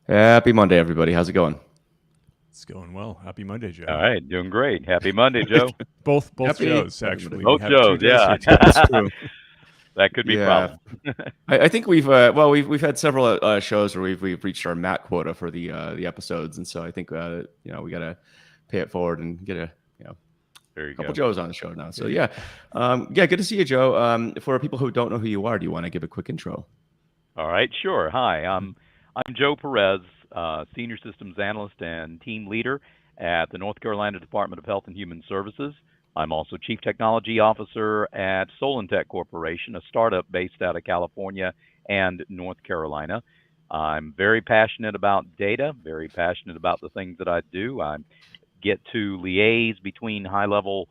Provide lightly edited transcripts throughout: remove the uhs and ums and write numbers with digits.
Happy Monday, everybody. How's it going? It's going well. Happy Monday, All Joe. right, doing great. Happy Monday, Joe. Both Happy. Joes Happy Monday. actually. We Both have two Joes, Joes yeah. here today. That's true. That could be a Yeah, problem. I think we've had several shows where we've reached our mat quota for the episodes, and so I think we gotta pay it forward and get a you know There you couple go. Joes on the show now. So Yeah. yeah, good to see you, Joe. For people who don't know who you are, do you want to give a quick intro? All right, sure. Hi, I'm Joe Perez, Senior Systems Analyst and Team Leader at the North Carolina Department of Health and Human Services. I'm also Chief Technology Officer at Solentech Corporation, a startup based out of California and North Carolina. I'm very passionate about data, very passionate about the things that I do. I get to liaise between high level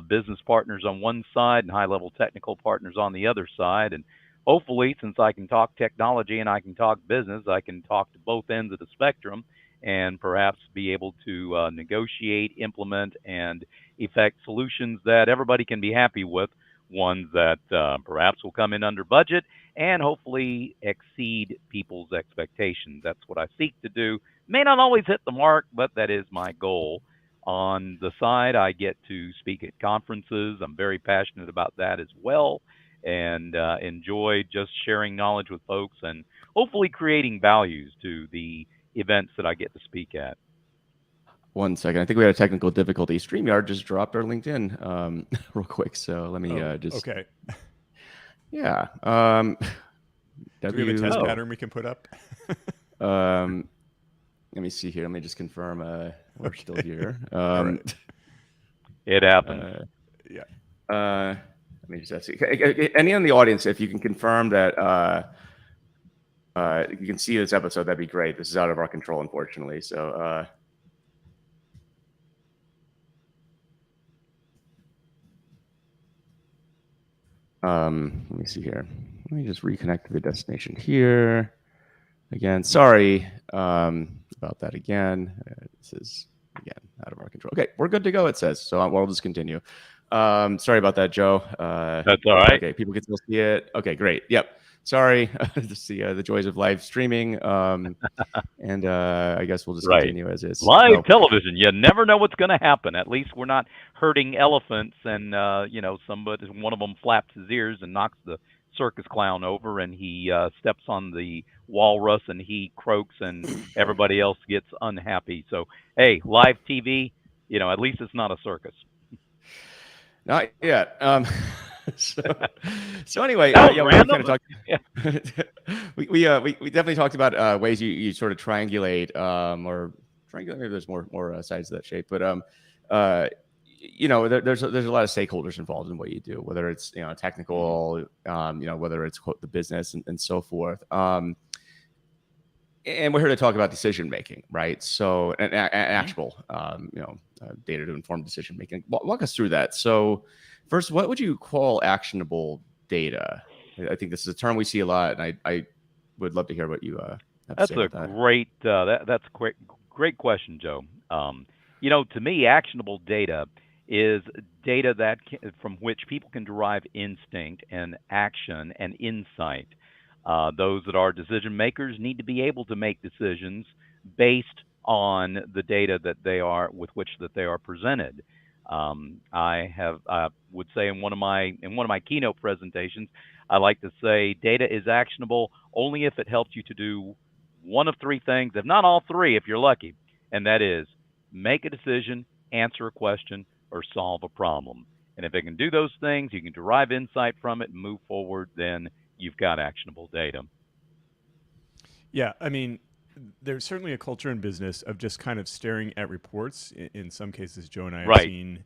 business partners on one side and high level technical partners on the other side. And hopefully, since I can talk technology and I can talk business, I can talk to both ends of the spectrum and perhaps be able to negotiate, implement, and effect solutions that everybody can be happy with, ones that perhaps will come in under budget and hopefully exceed people's expectations. That's what I seek to do. May not always hit the mark, but that is my goal. On the side, I get to speak at conferences. I'm very passionate about that as well and enjoy just sharing knowledge with folks and hopefully creating values to the events that I get to speak at. 1 second. I think we had a technical difficulty. StreamYard just dropped our LinkedIn real quick, so let me Oh, just okay. yeah. Do we have a test W. Oh, pattern we can put up? Um, Let me see here. Let me just confirm we're still Okay. here. All right. it happens. Uh, Yeah. let me just see. Any in the audience, if you can confirm that you can see this episode, that'd be great. This is out of our control, unfortunately. So let me see here. Let me just reconnect to the destination here. Again, sorry about that again. This is, again, out of our control. Okay, we're good to go, it says. So we'll just continue. Sorry about that, Joe. That's all right. Okay, people can still see it. Okay, great. Yep. Sorry to see the joys of live streaming. And I guess we'll just Right. continue as is. Live So, television, you never know what's going to happen. At least we're not hurting elephants and somebody one of them flaps his ears and knocks the circus clown over and he steps on the walrus and he croaks and everybody else gets unhappy. So, hey, live TV, at least it's not a circus. not yet. So, so anyway, That was yeah, we kind random. of talked. Yeah. We definitely talked about ways you sort of triangulate or triangulate. Maybe there's more sides to that shape, but uh, there's a lot of stakeholders involved in what you do, whether it's Mhm. technical, whether it's quote the business and so forth. And we're here to talk about decision making, right? So, and Mhm. actual, data to inform decision making. Walk us through that. So, first, what would you call actionable data? I think this is a term we see a lot, and I would love to hear what you have to That's say a about that. that's a great question, Joe. To me, actionable data is data from which people can derive instinct and action and insight. Those that are decision makers need to be able to make decisions based on the data that they are with which that they are presented. I would say in one of my keynote presentations, I like to say data is actionable only if it helps you to do one of three things, if not all three, if you're lucky, and that is make a decision, answer a question, or solve a problem. And if it can do those things, you can derive insight from it and move forward, then you've got actionable data. Yeah. I mean, there's certainly a culture in business of just kind of staring at reports. In some cases, Joe and I have Right. seen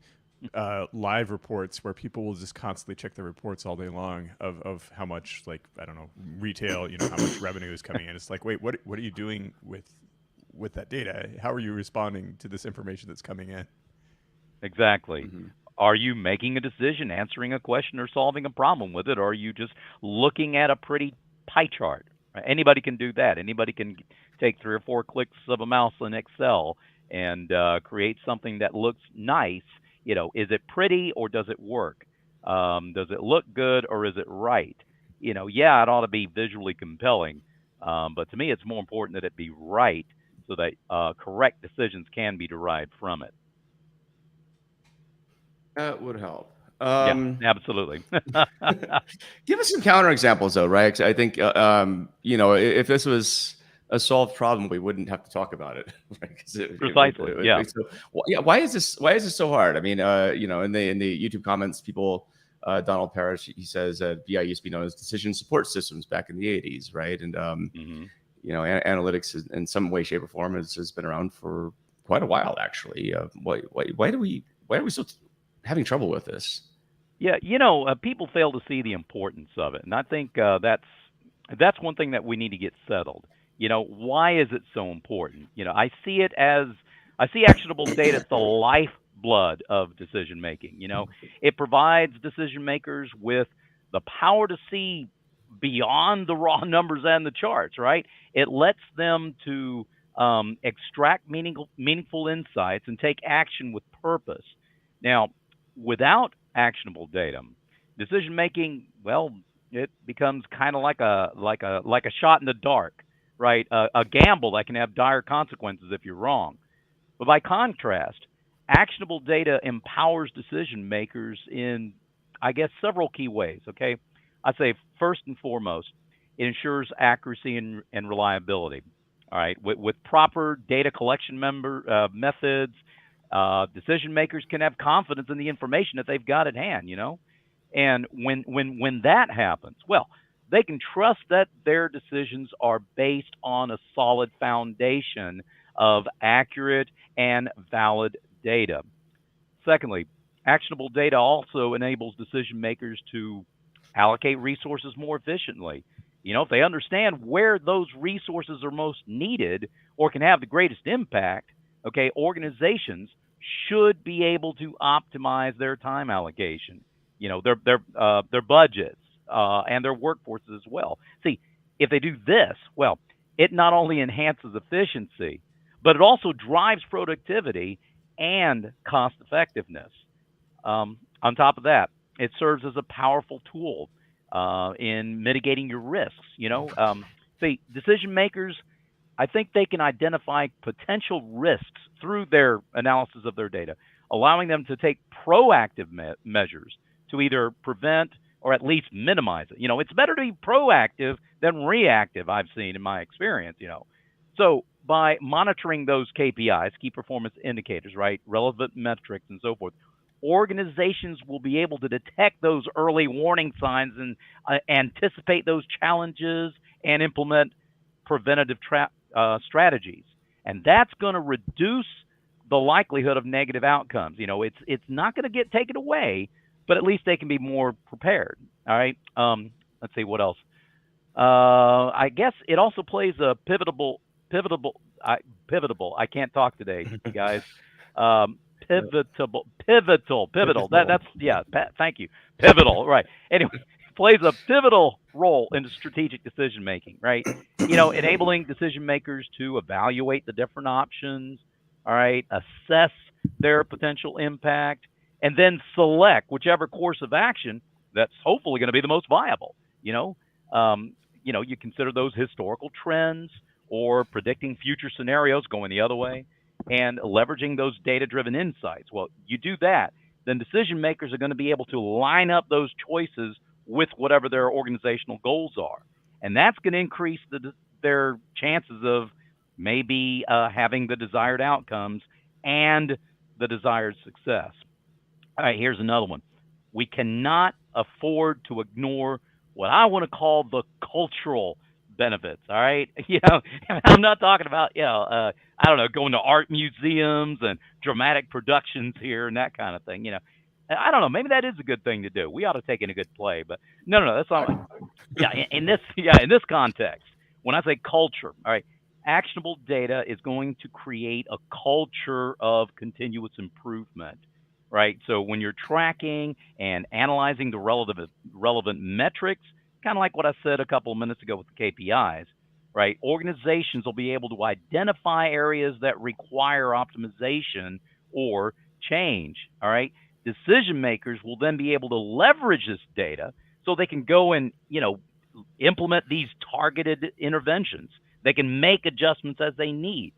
live reports where people will just constantly check their reports all day long of how much, like, I don't know, retail, how much revenue is coming in. It's like, wait, what are you doing with that data? How are you responding to this information that's coming in? Exactly. Hmm. Are you making a decision, answering a question, or solving a problem with it? Or are you just looking at a pretty pie chart? Right? Anybody can do that. Anybody can take 3 or 4 clicks of a mouse in Excel and create something that looks nice. Is it pretty or does it work? Does it look good or is it right? Yeah, it ought to be visually compelling. But to me, it's more important that it be right so that correct decisions can be derived from it. That would help. Yeah, absolutely. Give us some counterexamples, though, right? 'Cause I think, if this was a solved problem, we wouldn't have to talk about it, right? 'Cause Precisely. Yeah. so, yeah. Why is this so hard? I mean, in the YouTube comments, people, Donald Parrish, he says BI used to be known as decision support systems back in the '80s, right? And Hmm. analytics in some way, shape, or form has been around for quite a while, actually. Why are we still having trouble with this? Yeah, people fail to see the importance of it, and I think that's one thing that we need to get settled. Why is it so important? I see actionable data as the lifeblood of decision making. It provides decision makers with the power to see beyond the raw numbers and the charts. Right? It lets them to extract meaningful insights and take action with purpose. Now, without actionable data, decision making, well, it becomes kind of like a shot in the dark, right? A gamble that can have dire consequences if you're wrong. But by contrast, actionable data empowers decision makers in, I guess, several key ways. Okay, I'd say first and foremost, it ensures accuracy and reliability. All right, with proper data collection methods, decision makers can have confidence in the information that they've got at hand. And when that happens, well, they can trust that their decisions are based on a solid foundation of accurate and valid data. Secondly, actionable data also enables decision makers to allocate resources more efficiently. If they understand where those resources are most needed or can have the greatest impact, okay, organizations should be able to optimize their time allocation, their budgets, and their workforces as well. See, if they do this, well, it not only enhances efficiency, but it also drives productivity and cost effectiveness. On top of that, it serves as a powerful tool in mitigating your risks. See, decision makers, I think they can identify potential risks through their analysis of their data, allowing them to take proactive measures to either prevent or at least minimize it. It's better to be proactive than reactive, I've seen in my experience. So by monitoring those KPIs, key performance indicators, right, relevant metrics, and so forth, organizations will be able to detect those early warning signs and anticipate those challenges and implement preventative strategies. And that's going to reduce the likelihood of negative outcomes. It's not going to get taken away, but at least they can be more prepared. All right. Let's see what else. I guess it also plays a pivotal. I can't talk today, guys. Pivotal. That's yeah. Thank you. Pivotal. Right. Anyway, plays a pivotal role in strategic decision making. Right. Enabling decision makers to evaluate the different options. All right. Assess their potential impact, and then select whichever course of action that's hopefully going to be the most viable. You consider those historical trends or predicting future scenarios going the other way and leveraging those data driven insights. Well, you do that, then decision makers are going to be able to line up those choices with whatever their organizational goals are. And that's going to increase their chances of maybe having the desired outcomes and the desired success. All right, here's another one. We cannot afford to ignore what I want to call the cultural benefits. All right, I'm not talking about I don't know, going to art museums and dramatic productions here and that kind of thing. I don't know. Maybe that is a good thing to do. We ought to take in a good play, but no, that's not. Yeah, in this context, when I say culture, all right, actionable data is going to create a culture of continuous improvement, right? So when you're tracking and analyzing the relevant metrics, kind of like what I said a couple of minutes ago with the KPIs, right? Organizations will be able to identify areas that require optimization or change, all right? Decision makers will then be able to leverage this data so they can go and, implement these targeted interventions. They can make adjustments as they need.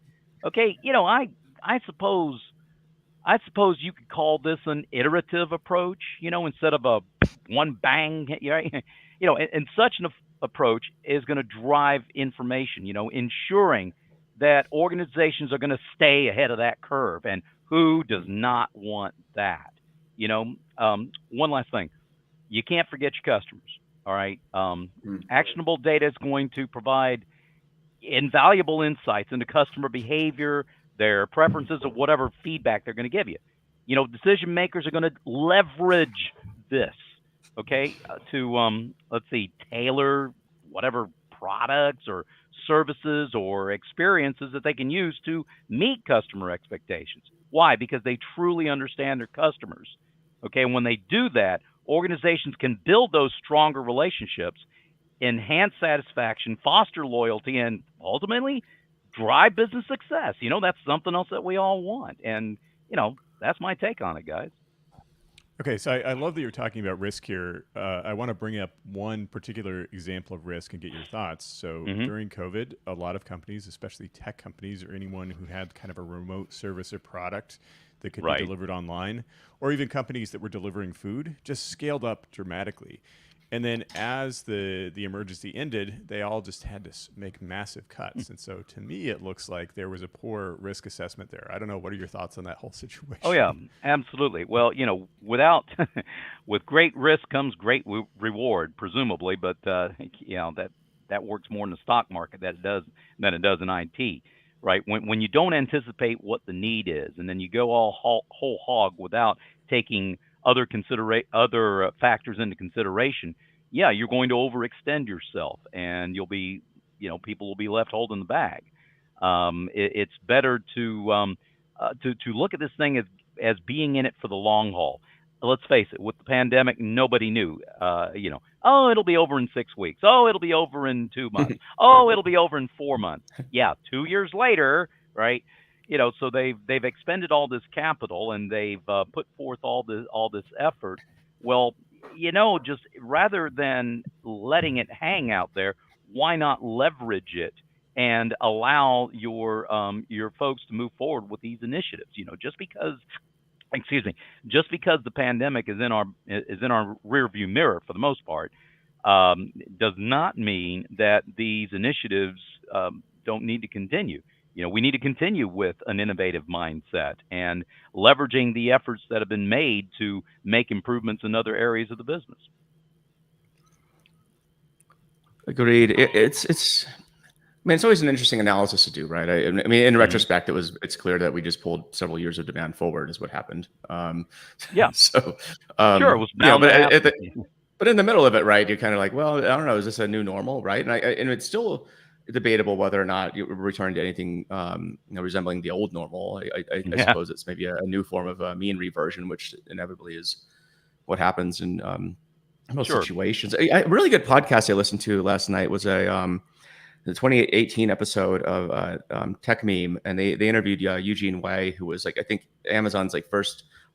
Okay, I suppose you could call this an iterative approach, instead of a one bang, right? And such an approach is going to drive information, ensuring that organizations are going to stay ahead of that curve. And who does not want that? One last thing, you can't forget your customers. All right. Actionable data is going to provide invaluable insights into customer behavior, their preferences, or whatever feedback they're going to give you. Decision makers are going to leverage this, okay, to let's see, tailor whatever products or services or experiences that they can use to meet customer expectations. Why? Because they truly understand their customers. Okay, and when they do that, organizations can build those stronger relationships, enhance satisfaction, foster loyalty, and ultimately drive business success. That's something else that we all want. And, that's my take on it, guys. Okay, so I love that you're talking about risk here. I want to bring up one particular example of risk and get your thoughts. So during COVID, a lot of companies, especially tech companies or anyone who had kind of a remote service or product that could be delivered online, or even companies that were delivering food, just scaled up dramatically. And then as the emergency ended, they all just had to make massive cuts. And so to me, it looks like there was a poor risk assessment there. I don't know. What are your thoughts on that whole situation? Oh, yeah, absolutely. Well, with great risk comes great reward, presumably. But, that works more in the stock market than it does in IT, right? When you don't anticipate what the need is, and then you go all whole hog without taking other factors into consideration, you're going to overextend yourself, and people will be left holding the bag. It's better to look at this thing as being in it for the long haul. Let's face it, with the pandemic, nobody knew. It'll be over in 6 weeks. Oh, it'll be over in 2 months. Oh, it'll be over in 4 months. Yeah, 2 years later, right? So they've expended all this capital, and they've put forth all this effort. Well, just rather than letting it hang out there, why not leverage it and allow your folks to move forward with these initiatives? Just because the pandemic is in our rearview mirror for the most part, does not mean that these initiatives don't need to continue. We need to continue with an innovative mindset and leveraging the efforts that have been made to make improvements in other areas of the business. Agreed. It's always an interesting analysis to do, right? I mean, in retrospect, it's clear that we just pulled several years of demand forward, is what happened. Yeah. So, sure, it was bound to happen. But in the middle of it, right, you're kind of like, well, I don't know, is this a new normal, right? And it's still debatable whether or not you return to anything resembling the old normal. I suppose it's maybe a new form of mean reversion, which inevitably is what happens in most situations. A really good podcast I listened to last night was the 2018 episode of Tech Meme, and they interviewed Eugene Wei, who was I think Amazon's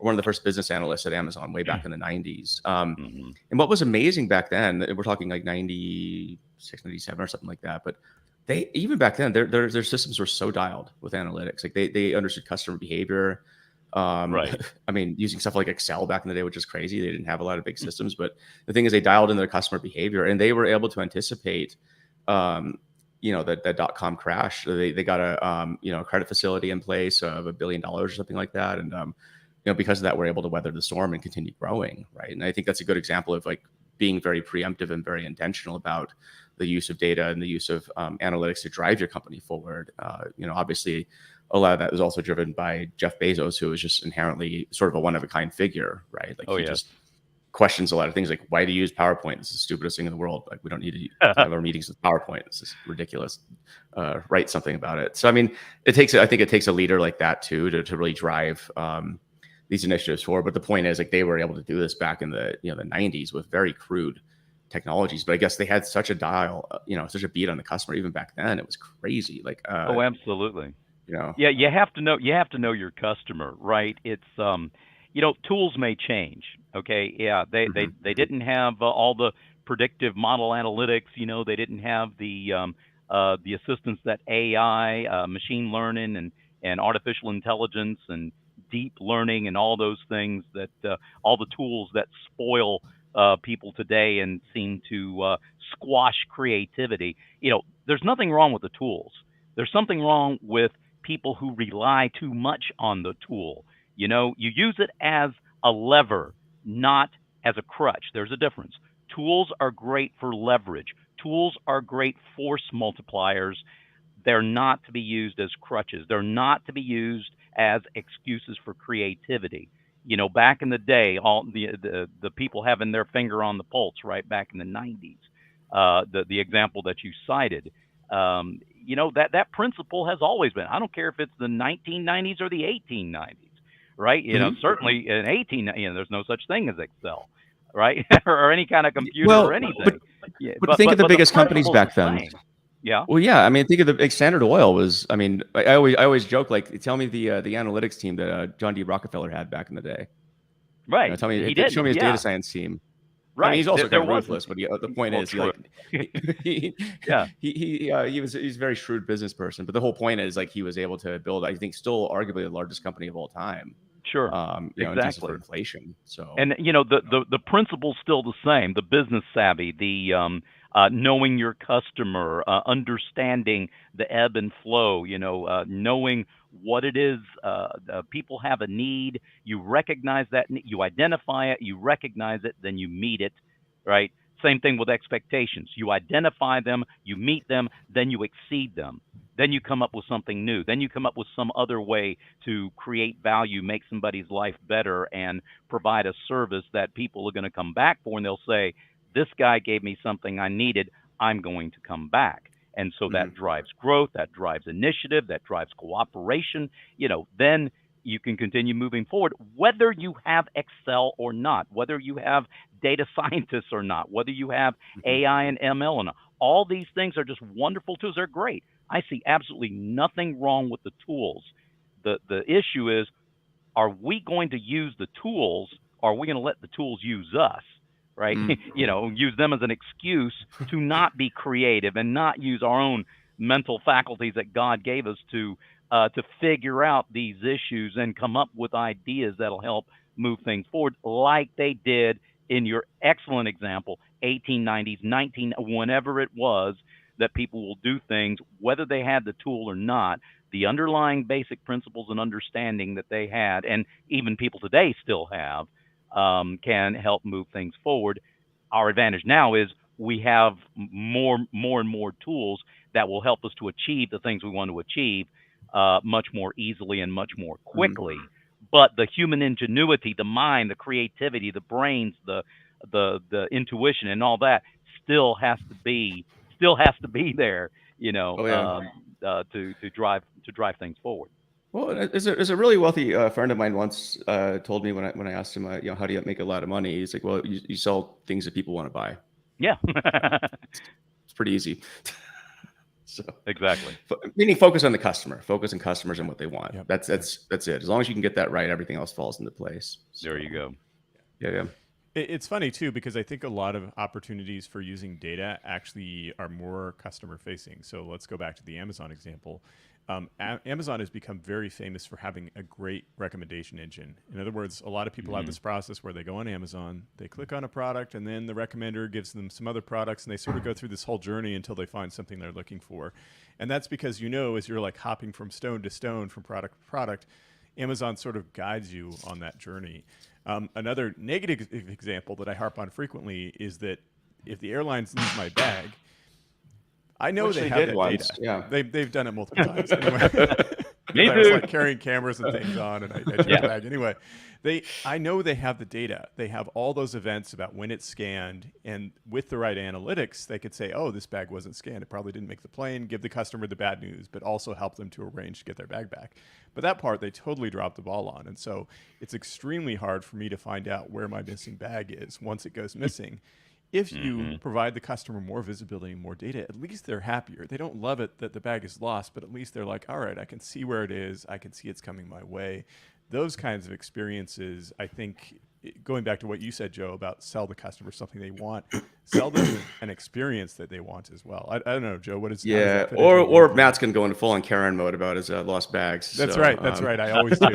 one of the first business analysts at Amazon way back in the 90s. And what was amazing back then, we're talking like 96, 97 or something like that, but even back then, their systems were so dialed with analytics. Like they understood customer behavior. Right. I mean, using stuff like Excel back in the day, which is crazy. They didn't have a lot of big systems, but the thing is they dialed in their customer behavior, and they were able to anticipate that .com crash. They got a credit facility in place of $1 billion or something like that, and because of that, we're able to weather the storm and continue growing, right? And I think that's a good example of being very preemptive and very intentional about the use of data and the use of analytics to drive your company forward. Obviously, a lot of that is also driven by Jeff Bezos, who is just inherently sort of a one-of-a-kind figure, right? He just questions a lot of things, like, why do you use PowerPoint? This is the stupidest thing in the world. We don't need to have our meetings with PowerPoint. This is ridiculous. Write something about it. So, I mean, I think it takes a leader like that too to really drive these initiatives forward. But the point is, they were able to do this back in the the 90s with very crude technologies. But I guess they had such a dial, such a beat on the customer even back then. It was crazy. Oh, absolutely. Yeah, you have to know your customer, right? It's tools may change. Okay. Yeah. They didn't have all the predictive model analytics. They didn't have the assistance that AI, machine learning, and artificial intelligence and deep learning and all those things that all the tools that spoil people today and seem to squash creativity. There's nothing wrong with the tools. There's something wrong with people who rely too much on the tool. You use it as a lever, not as a crutch. There's a difference. Tools are great for leverage. Tools are great force multipliers. They're not to be used as crutches. They're not to be used as excuses for creativity. Back in the day, all the people having their finger on the pulse, right back in the 90s, the example that you cited, that principle has always been. I don't care if it's the 1990s or the 1890s, right? Certainly in there's no such thing as Excel, right? or any kind of computer or anything. But think of the biggest companies back the then. same. Yeah. Well, yeah. I mean, think of the Standard Oil was. I mean, I always joke, like, tell me the analytics team that John D. Rockefeller had back in the day. Right. Tell me, He did. show me his Yeah. data science team. Right. I mean, he's also There kind of wasn't. ruthless, but the point Well, is, true. he's a very shrewd business person. But the whole point is, like, he was able to build, I think, still arguably the largest company of all time. Sure. Adjusted for inflation. So, And the principle's still the same. The business savvy, the knowing your customer, understanding the ebb and flow. Knowing what it is people have a need. You recognize that need, you identify it, you recognize it, then you meet it. Right. Same thing with expectations. You identify them, you meet them, then you exceed them. Then you come up with something new. Then you come up with some other way to create value, make somebody's life better, and provide a service that people are going to come back for. And they'll say, this guy gave me something I needed. I'm going to come back. And so that drives growth, that drives initiative, that drives cooperation. Then you can continue moving forward, whether you have Excel or not, whether you have data scientists or not, whether you have AI and ML or not. All these things are just wonderful tools. They're great. I see absolutely nothing wrong with the tools. The issue is, are we going to use the tools, or are we going to let the tools use us? Right? Use them as an excuse to not be creative and not use our own mental faculties that God gave us to figure out these issues and come up with ideas that'll help move things forward, like they did in your excellent example, 1890s, whenever it was that people will do things, whether they had the tool or not. The underlying basic principles and understanding that they had, and even people today still have, can help move things forward. Our advantage now is we have more and more tools that will help us to achieve the things we want to achieve much more easily and much more quickly. But the human ingenuity, the mind, the creativity, the brains, the intuition, and all that still has to be there, to drive things forward. Well, there's a really wealthy friend of mine once told me when I asked him, how do you make a lot of money? He's like, well, you sell things that people want to buy. Yeah. It's pretty easy. So exactly. Meaning focus on the customer, focus on customers and what they want. Yep. That's it. As long as you can get that right, everything else falls into place. So, there you go. Yeah. It's funny too, because I think a lot of opportunities for using data actually are more customer facing. So let's go back to the Amazon example. Amazon has become very famous for having a great recommendation engine. In other words, a lot of people have this process where they go on Amazon, they click on a product, and then the recommender gives them some other products, and they sort of go through this whole journey until they find something they're looking for. And that's because, as you're like hopping from stone to stone, from product to product, Amazon sort of guides you on that journey. Another negative example that I harp on frequently is that if the airlines lose my bag, I know they have that data. Yeah. They've done it multiple times. Anyway, Me I was too. like carrying cameras and things on, and I checked the bag. Anyway, I know they have the data. They have all those events about when it's scanned, and with the right analytics, they could say, "Oh, this bag wasn't scanned. It probably didn't make the plane." Give the customer the bad news, but also help them to arrange to get their bag back. But that part they totally dropped the ball on, and so it's extremely hard for me to find out where my missing bag is once it goes missing. If you provide the customer more visibility and more data, at least they're happier. They don't love it that the bag is lost, but at least they're like, all right, I can see where it is. I can see it's coming my way. Those kinds of experiences, I think, going back to what you said, Joe, about sell the customer something they want, sell them an experience that they want as well. I don't know, Joe. How does Yeah, that fit into your or worldview? Matt's gonna go into full on Karen mode about his lost bags. That's so, right. That's right. I always do.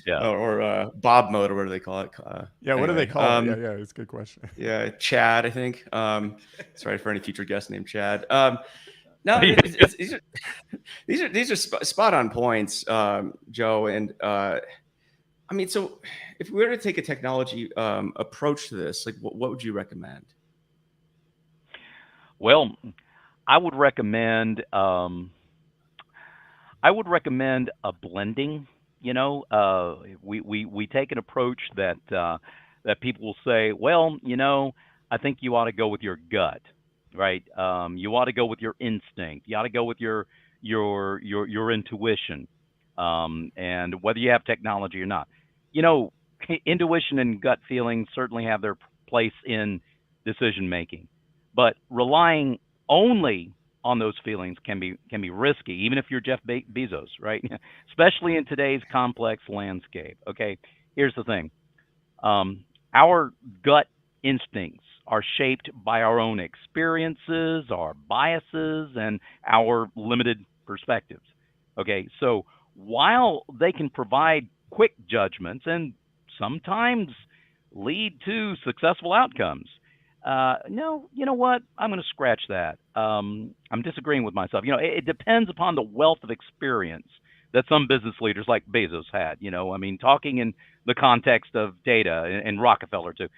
Yeah. or Bob mode, or what do they call it? Yeah. What do they Anyway, call it? Yeah. It's a good question. yeah, Chad, I think. Sorry for any future guest named Chad. No, these are spot on points, Joe. And I mean, so if we were to take a technology approach to this, like what would you recommend? Well, I would recommend a blending. We take an approach that people will say, well, I think you ought to go with your gut, right? You ought to go with your instinct. You ought to go with your intuition, and whether you have technology or not. You know, intuition and gut feelings certainly have their place in decision making, but relying only on those feelings can be risky, even if you're Jeff Bezos, right? Especially in today's complex landscape. Okay, here's the thing: our gut instincts are shaped by our own experiences, our biases, and our limited perspectives. Okay, so while they can provide quick judgments and sometimes lead to successful outcomes, no, you know what? I'm going to scratch that. I'm disagreeing with myself. It depends upon the wealth of experience that some business leaders like Bezos had. I mean, talking in the context of data and Rockefeller too.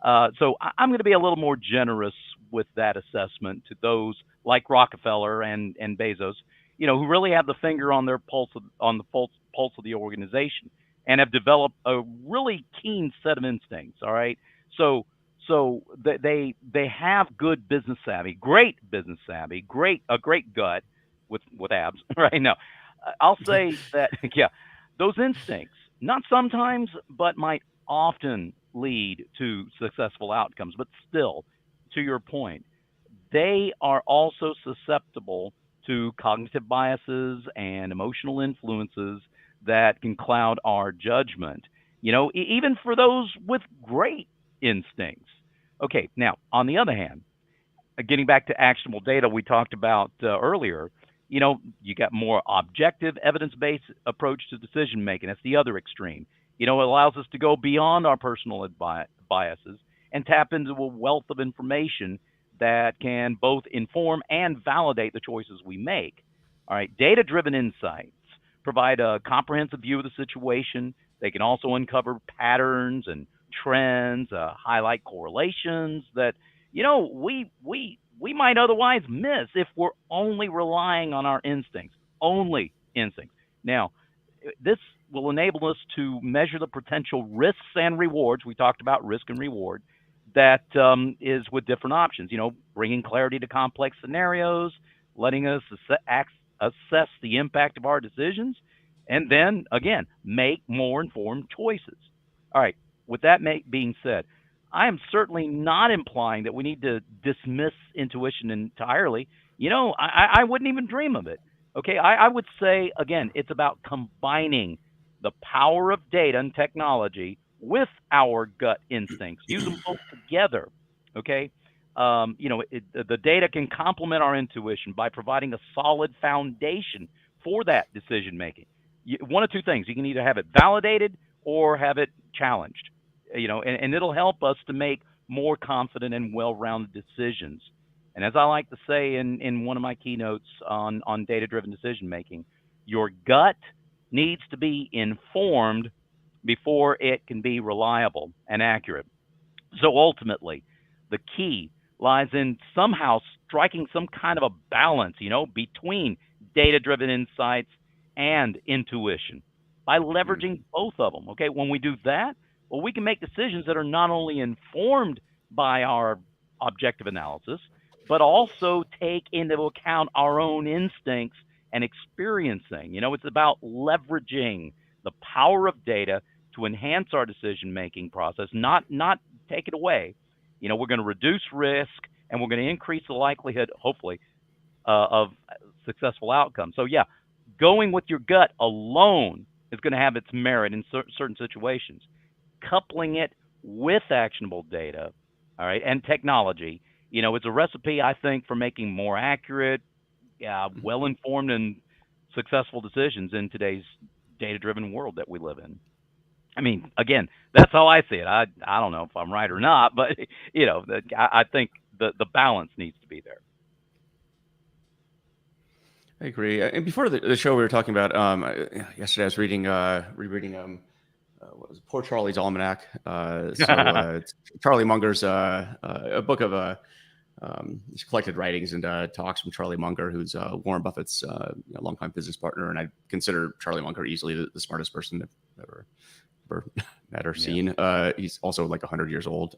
So I'm going to be a little more generous with that assessment to those like Rockefeller and Bezos, who really have the finger on their pulse of the organization and have developed a really keen set of instincts. All right, so they have good business savvy, great business savvy, a great gut with abs right now. I'll say that yeah, those instincts not sometimes but might often lead to successful outcomes. But still, to your point, they are also susceptible to cognitive biases and emotional influences that can cloud our judgment. Even for those with great instincts. Okay, now on the other hand, getting back to actionable data we talked about earlier, you got more objective, evidence-based approach to decision making. That's the other extreme. It allows us to go beyond our personal biases and tap into a wealth of information that can both inform and validate the choices we make. All right, data-driven insights provide a comprehensive view of the situation. They can also uncover patterns and trends, highlight correlations that we might otherwise miss if we're only relying on our instincts, only instincts. Now, this will enable us to measure the potential risks and rewards. We talked about risk and reward. That is with different options. Bringing clarity to complex scenarios, letting us assess the impact of our decisions, and then again make more informed choices. All right. With that being said, I am certainly not implying that we need to dismiss intuition entirely. I wouldn't even dream of it. Okay, I would say, again, it's about combining the power of data and technology with our gut instincts. Use them both together. Okay, the data can complement our intuition by providing a solid foundation for that decision making. One of two things: you can either have it validated or have it challenged. And it'll help us to make more confident and well-rounded decisions. And as I like to say in one of my keynotes on data-driven decision making, your gut needs to be informed before it can be reliable and accurate. So ultimately, the key lies in somehow striking some kind of a balance, between data-driven insights and intuition by leveraging both of them. Okay, when we do that, well, we can make decisions that are not only informed by our objective analysis, but also take into account our own instincts and experiencing. It's about leveraging the power of data to enhance our decision making process, not take it away. We're going to reduce risk and we're going to increase the likelihood, hopefully, of successful outcomes. So yeah, going with your gut alone is going to have its merit in certain situations. Coupling it with actionable data, all right, and technology, it's a recipe, I think, for making more accurate, well informed, and successful decisions in today's data driven world that we live in. I mean, again, that's how I see it. I don't know if I'm right or not, but I think the balance needs to be there. I agree. And before the show, we were talking about yesterday. I was rereading what was it, Poor Charlie's Almanac. It's Charlie Munger's a book of his collected writings and talks from Charlie Munger, who's Warren Buffett's longtime business partner, and I consider Charlie Munger easily the smartest person I've ever met or seen. He's also like 100 years old.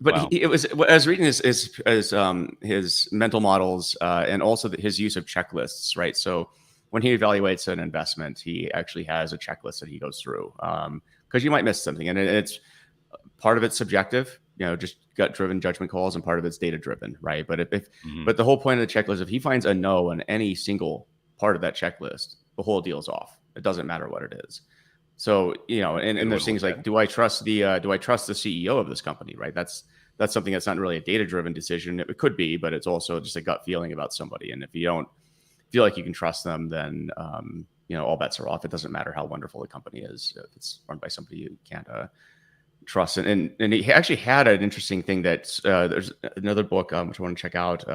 But Wow. it was, I was reading his mental models and also his use of checklists, right? So when he evaluates an investment, he actually has a checklist that he goes through because you might miss something, and it's part of it's subjective, just gut-driven judgment calls, and part of it's data-driven, right? But but the whole point of the checklist, if he finds a no on any single part of that checklist, the whole deal's off. It doesn't matter what it is. So and there's things like, do I trust the CEO of this company, right? That's something that's not really a data-driven decision. It could be, but it's also just a gut feeling about somebody. And if you don't feel like you can trust them, then all bets are off. It doesn't matter how wonderful the company is if it's run by somebody you can't trust. And he actually had an interesting thing that there's another book which I want to check out.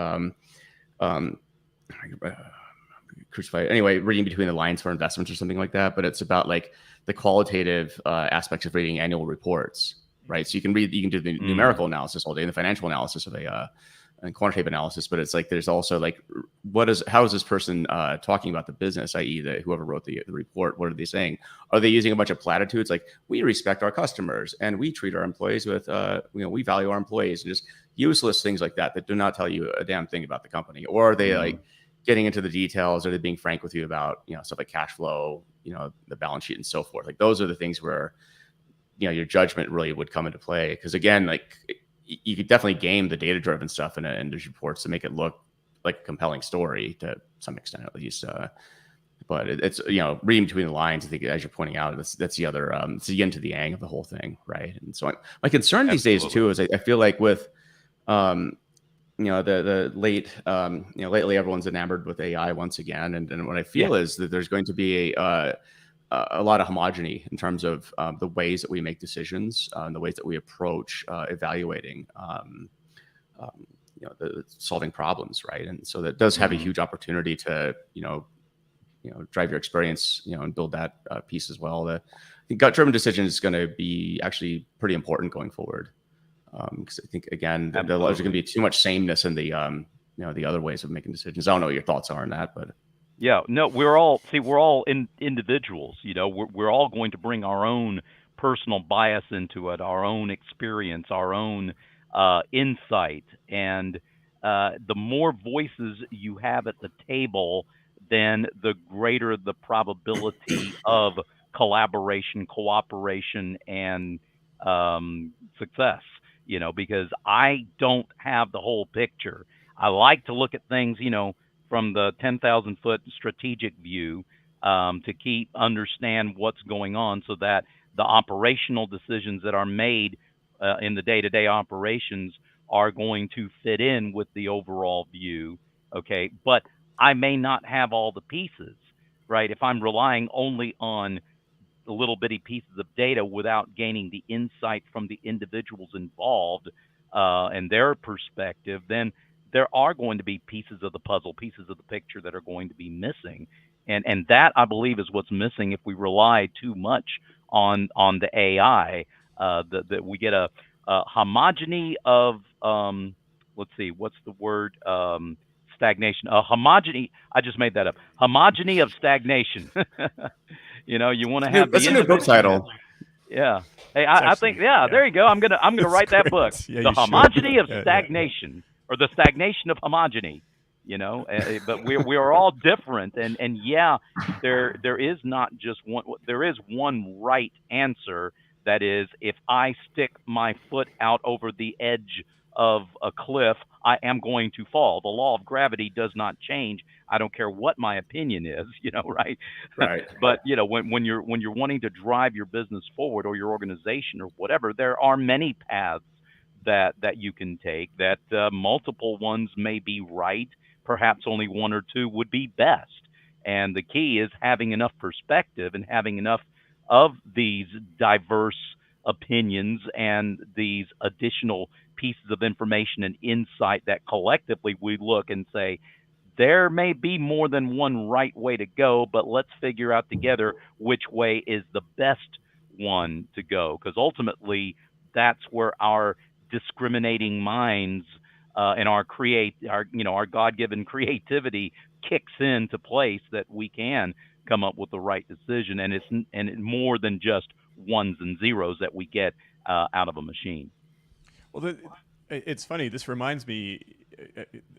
Crucified. Anyway, reading between the lines for investments or something like that. But it's about like the qualitative aspects of reading annual reports, right? So you can do the numerical analysis all day and the financial analysis of and quantitative analysis. But it's like there's also like how is this person talking about the business, i.e., whoever wrote the report? What are they saying? Are they using a bunch of platitudes like we respect our customers and we treat our employees with we value our employees, and just useless things like that do not tell you a damn thing about the company? Or are they like getting into the details? Are they being frank with you about stuff like cash flow, the balance sheet, and so forth? Like those are the things where your judgment really would come into play, because again, like you could definitely game the data driven stuff in these reports to make it look like a compelling story to some extent, at least. But it's reading between the lines, I think, as you're pointing out, that's the other it's the yin to the yang of the whole thing, right? And so my concern these days too is I feel like with the lately everyone's enamored with AI once again, and what I feel is that there's going to be a lot of homogeny in terms of the ways that we make decisions and the ways that we approach evaluating solving problems, right? And so that does have a huge opportunity to drive your experience and build that piece as well. The gut-driven decision is going to be actually pretty important going forward. Because I think again, there's going to be too much sameness in the the other ways of making decisions. I don't know what your thoughts are on that, but yeah, no, we're all individuals. We're all going to bring our own personal bias into it, our own experience, our own insight, and the more voices you have at the table, then the greater the probability of collaboration, cooperation, and success. Because I don't have the whole picture. I like to look at things, from the 10,000-foot strategic view to understand what's going on, so that the operational decisions that are made in the day-to-day operations are going to fit in with the overall view. Okay, but I may not have all the pieces, right? If I'm relying only on the little bitty pieces of data without gaining the insight from the individuals involved and their perspective, then there are going to be pieces of the puzzle, pieces of the picture that are going to be missing. And that, I believe, is what's missing if we rely too much on the AI, that we get a homogeny of, let's see, what's the word? Stagnation. A homogeny, I just made that up. Homogeny of stagnation. You want to have that's a new book title. Yeah. Hey, I think, there you go. I'm gonna write that book. Yeah, the homogeny of stagnation, or the stagnation of homogeny. But we are all different, and there is not just one. There is one right answer. That is, if I stick my foot out over the edge of a cliff, I am going to fall. The law of gravity does not change. I don't care what my opinion is, right? Right. But when you're wanting to drive your business forward or your organization or whatever, there are many paths that you can take. That multiple ones may be right. Perhaps only one or two would be best. And the key is having enough perspective and having enough of these diverse opinions and these additional pieces of information and insight that collectively we look and say, there may be more than one right way to go, but let's figure out together which way is the best one to go. Because ultimately, that's where our discriminating minds and our God-given creativity kicks into place, that we can come up with the right decision, and it's more than just ones and zeros that we get out of a machine. Well, it's funny. This reminds me.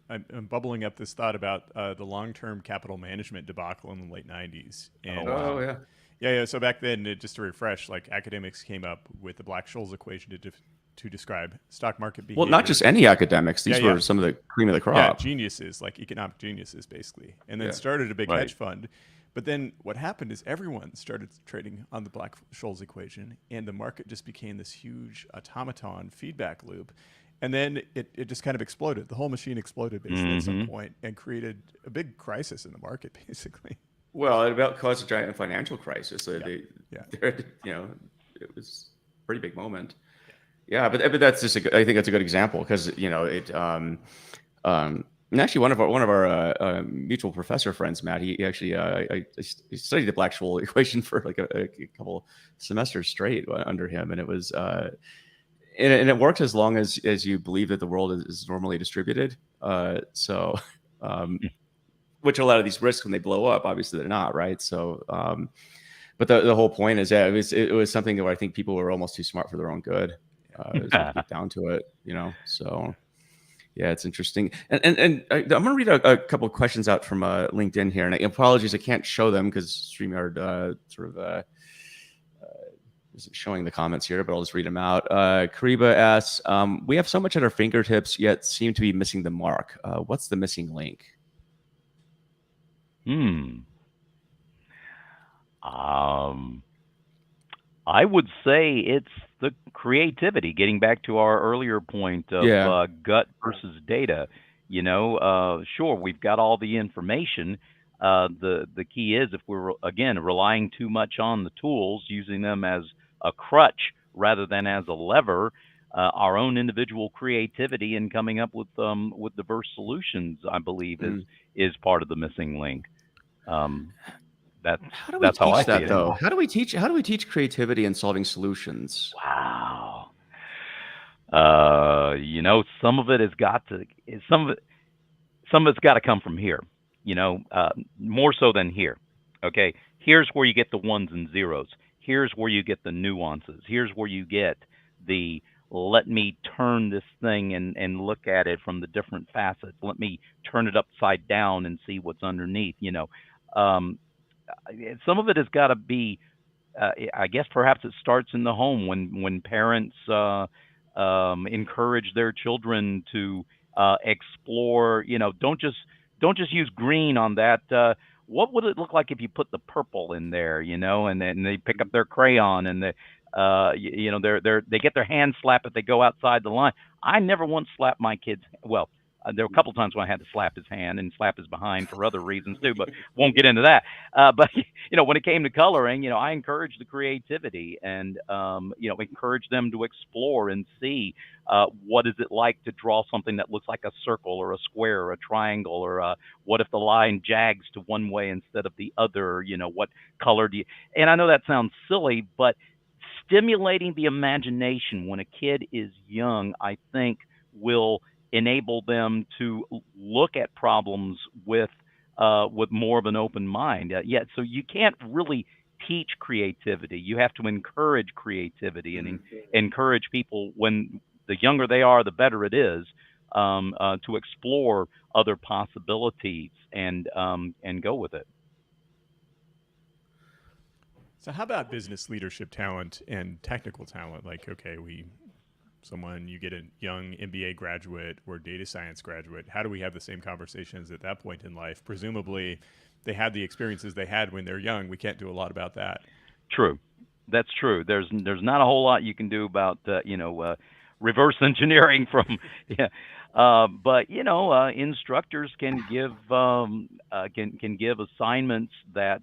I'm bubbling up this thought about the long-term capital management debacle in the late '90s. And, wow. Yeah. yeah. So back then, just to refresh, like academics came up with the Black-Scholes equation to describe stock market behavior. Well, not just any academics. These Yeah, were some of the cream of the yeah, crop. geniuses, like economic geniuses, basically, and then Yeah. started a big Right. hedge fund. But then what happened is everyone started trading on the Black-Scholes equation, and the market just became this huge automaton feedback loop. And then it just kind of exploded. The whole machine exploded basically at some point and created a big crisis in the market, basically. Well, it about caused a giant financial crisis. Yeah. It was a pretty big moment. Yeah, but that's just I think that's a good example because and actually one of our mutual professor friends, Matt, he actually he studied the Black-Scholes equation for like a couple semesters straight under him, and it was and it works as long as you believe that the world is normally distributed. So which a lot of these risks when they blow up, obviously they're not, right? So but the whole point is, yeah, it was something where I think people were almost too smart for their own good. As we get down to it, So yeah, it's interesting. And I'm going to read a couple of questions out from LinkedIn here. And apologies, I can't show them because StreamYard isn't showing the comments here, but I'll just read them out. Kariba asks, we have so much at our fingertips, yet seem to be missing the mark. What's the missing link? I would say it's the creativity. Getting back to our earlier point of Yeah. gut versus data, sure, we've got all the information. The key is, if we're again relying too much on the tools, using them as a crutch rather than as a lever, our own individual creativity and coming up with diverse solutions, I believe, is part of the missing link. That's How do we that's how I teach see that it. though? How do we teach creativity and solving solutions? Wow. Some of it has got to some of it's got to come from here. More so than here. Okay, here's where you get the ones and zeros. Here's where you get the nuances. Here's where you get the let me turn this thing and look at it from the different facets. Let me turn it upside down and see what's underneath. Um, some of it has got to be I guess perhaps it starts in the home when parents encourage their children to explore. Don't just use green on that. What would it look like if you put the purple in there? And then they pick up their crayon and they get their hand slapped if they go outside the line. I never once slapped my kids. Well, there were a couple times when I had to slap his hand and slap his behind for other reasons too, but won't get into that. But when it came to coloring, I encouraged the creativity and encourage them to explore and see what is it like to draw something that looks like a circle or a square or a triangle, or what if the line jags to one way instead of the other? What color do you? And I know that sounds silly, but stimulating the imagination when a kid is young, I think, will enable them to look at problems with more of an open mind. So you can't really teach creativity. You have to encourage creativity and encourage people. When the younger they are, the better it is to explore other possibilities and go with it. So how about business leadership talent and technical talent? Like, okay, someone, you get a young MBA graduate or data science graduate, how do we have the same conversations at that point in life? Presumably, they had the experiences they had when they're young. We can't do a lot about that. True. That's true. There's not a whole lot you can do about reverse engineering from yeah. But instructors can give can give assignments that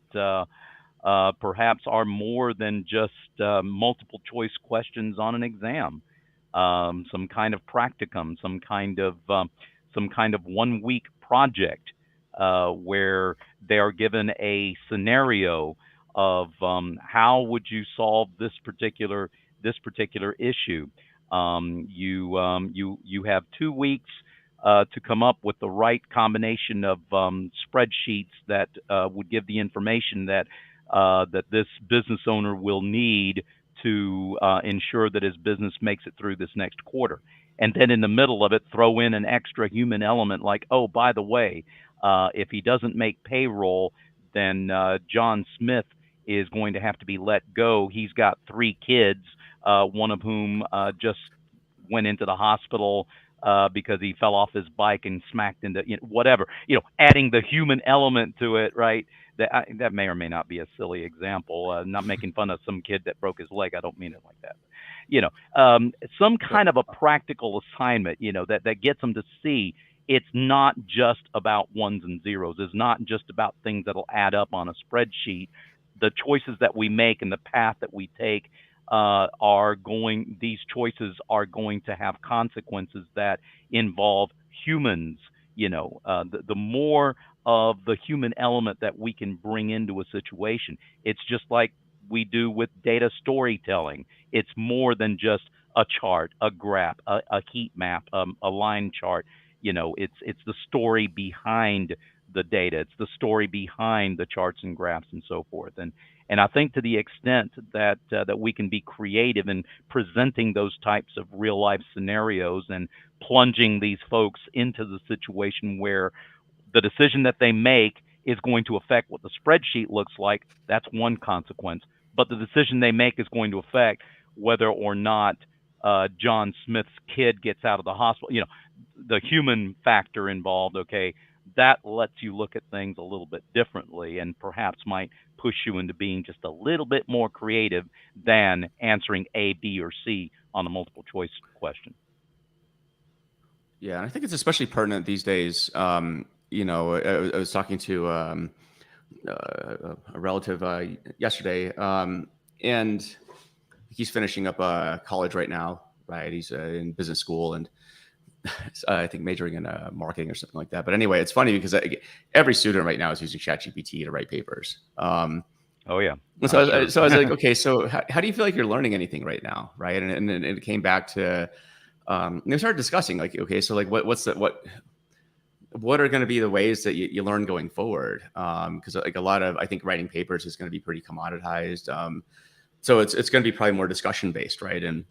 perhaps are more than just multiple choice questions on an exam. Some kind of practicum, some kind of 1 week project where they are given a scenario of how would you solve this particular issue. You have 2 weeks to come up with the right combination of spreadsheets that would give the information that this business owner will need to ensure that his business makes it through this next quarter. And then in the middle of it, throw in an extra human element like, oh, by the way, if he doesn't make payroll, then John Smith is going to have to be let go. He's got 3 kids, one of whom just went into the hospital because he fell off his bike and smacked into whatever. Adding the human element to it, right? That may or may not be a silly example. Not making fun of some kid that broke his leg. I don't mean it like that. Some kind of a practical assignment. That gets them to see it's not just about ones and zeros. It's not just about things that'll add up on a spreadsheet. The choices that we make and the path that we take these choices are going to have consequences that involve humans. The more of the human element that we can bring into a situation, it's just like we do with data storytelling. It's more than just a chart, a graph, a heat map, a line chart. It's the story behind the data. It's the story behind the charts and graphs and so forth. And I think to the extent that we can be creative in presenting those types of real life scenarios and plunging these folks into the situation where the decision that they make is going to affect what the spreadsheet looks like, that's one consequence. But the decision they make is going to affect whether or not John Smith's kid gets out of the hospital. The human factor involved, okay, that lets you look at things a little bit differently and perhaps might push you into being just a little bit more creative than answering A, B, or C on a multiple choice question. Yeah, and I think it's especially pertinent these days. I was talking to a relative yesterday, and he's finishing up college right now, right? He's in business school and I think majoring in marketing or something like that. But anyway, it's funny because every student right now is using ChatGPT to write papers. Oh yeah. So I was like, okay, so how do you feel like you're learning anything right now, right? And it came back to we started discussing like, okay, so like what are going to be the ways that you learn going forward? Because like a lot of, I think writing papers is going to be pretty commoditized. So it's going to be probably more discussion based, right? And